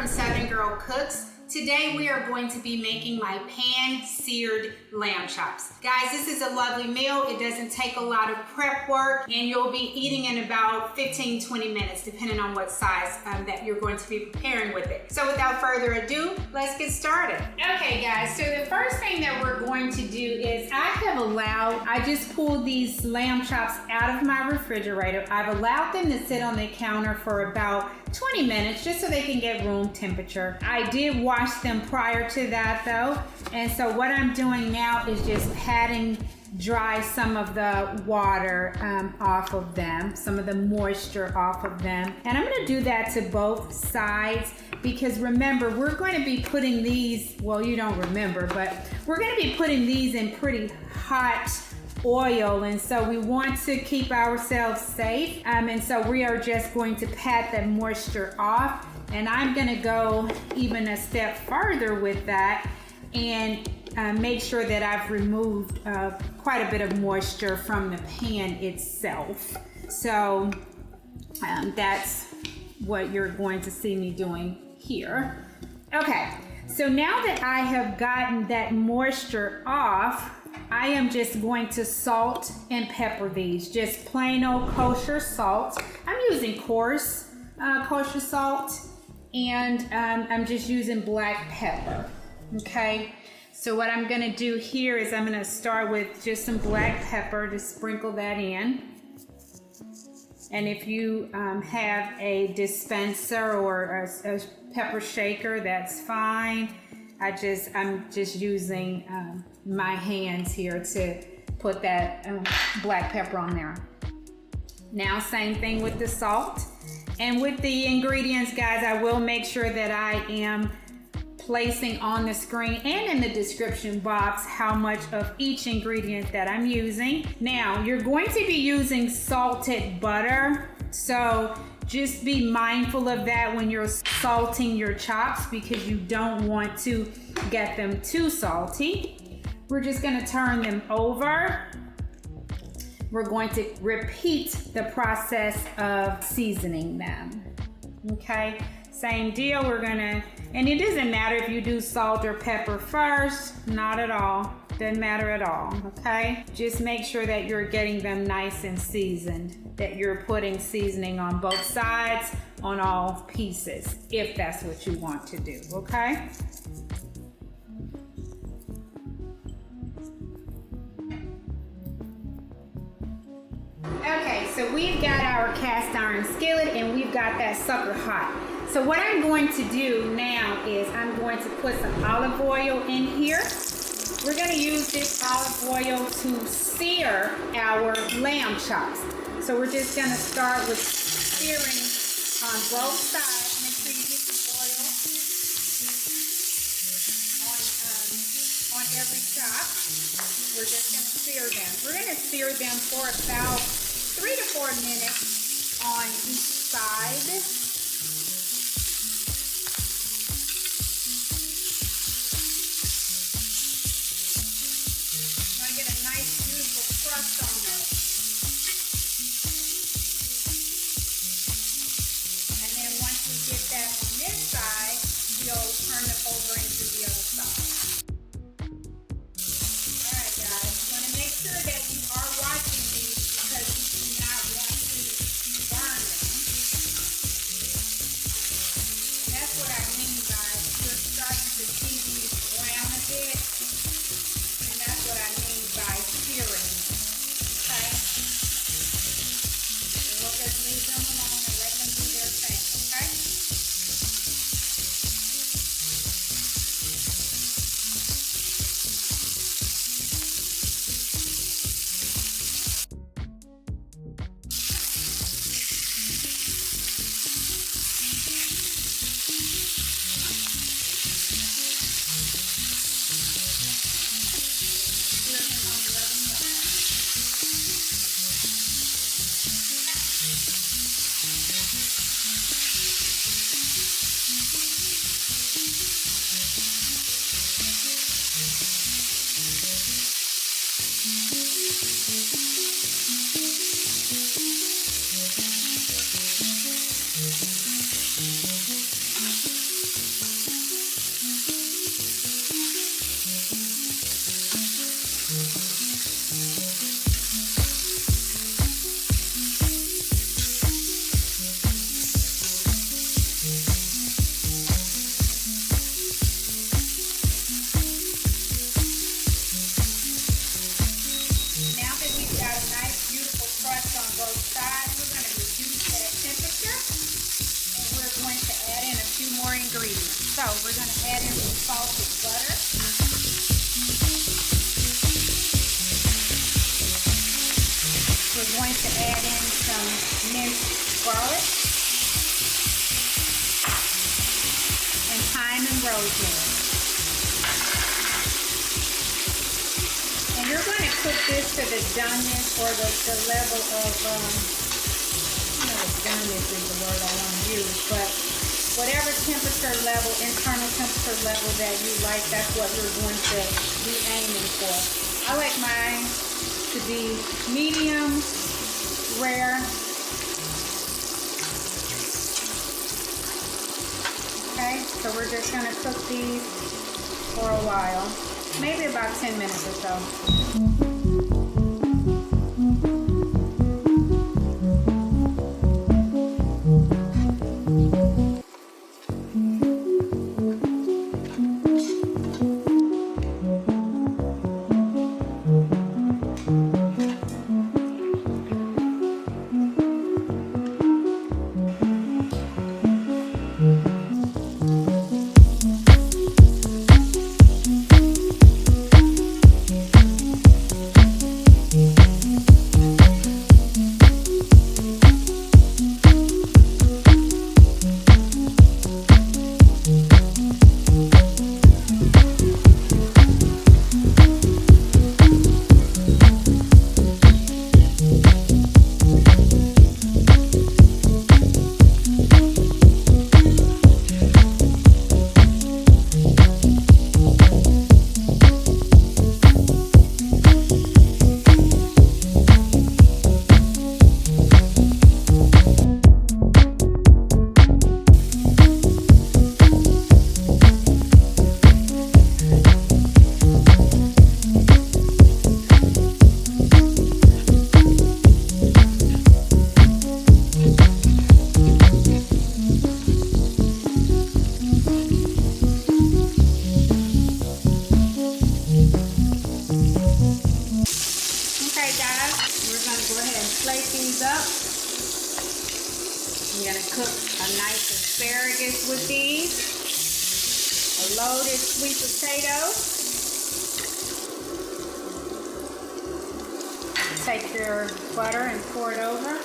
from Southern Girl Cooks. Today we are going to be making my pan-seared lamb chops. Guys, this is a lovely meal. It doesn't take a lot of prep work and you'll be eating in about 15-20 minutes depending on what size that you're going to be preparing with it. So without further ado, let's get started. Okay guys, so the first thing that we're going to do is I just pulled these lamb chops out of my refrigerator. I've allowed them to sit on the counter for about 20 minutes just so they can get room temperature. I did wash them prior to that though, and so what I'm doing now is just patting dry some of the water off of them, some of the moisture off of them, and I'm going to do that to both sides because remember we're going to be putting these, well you don't remember, but we're going to be putting these in pretty hot oil, and so we want to keep ourselves safe, and so we are just going to pat that moisture off. And I'm gonna go even a step further with that and make sure that I've removed quite a bit of moisture from the pan itself. So that's what you're going to see me doing here. Okay, so now that I have gotten that moisture off, I am just going to salt and pepper these, just plain old kosher salt. I'm using coarse kosher salt. And I'm just using black pepper, okay? So what I'm gonna do here is I'm gonna start with just some black pepper to sprinkle that in. And if you have a dispenser or a pepper shaker, that's fine. I'm just using my hands here to put that black pepper on there. Now, same thing with the salt. And with the ingredients, guys, I will make sure that I am placing on the screen and in the description box how much of each ingredient that I'm using. Now, you're going to be using salted butter, so just be mindful of that when you're salting your chops because you don't want to get them too salty. We're just gonna turn them over. We're going to repeat the process of seasoning them, okay? Same deal, and it doesn't matter if you do salt or pepper first, not at all, doesn't matter at all, okay? Just make sure that you're getting them nice and seasoned, that you're putting seasoning on both sides, on all pieces, if that's what you want to do, okay? Okay, so we've got our cast iron skillet and we've got that sucker hot. So what I'm going to do now is I'm going to put some olive oil in here. We're going to use this olive oil to sear our lamb chops. So we're just going to start with searing on both sides. Make sure you get the oil on every chop. We're just going to sear them. We're going to sear them for about 3 to 4 minutes on each side. You want to get a nice, beautiful crust on those. And then once we get that on this side, we'll turn it over into the other side. Alright guys, you want to make sure that you are watching these because you do not want to burn them. And that's what I mean by you're starting to see these brown a bit. And that's what I mean by searing. Okay? And we'll just leave them alone and let them do their thing. Okay? So we're going to add in some salted butter. We're going to add in some minced garlic and thyme and rosemary. And you're going to cook this to the doneness or the level of, doneness is the word I want to use, but whatever temperature level, internal temperature level that you like, that's what you're going to be aiming for. I like mine to be medium rare. Okay, so we're just going to cook these for a while, maybe about 10 minutes or so. I'm going to cook a nice asparagus with these, a loaded sweet potato. Take your butter and pour it over.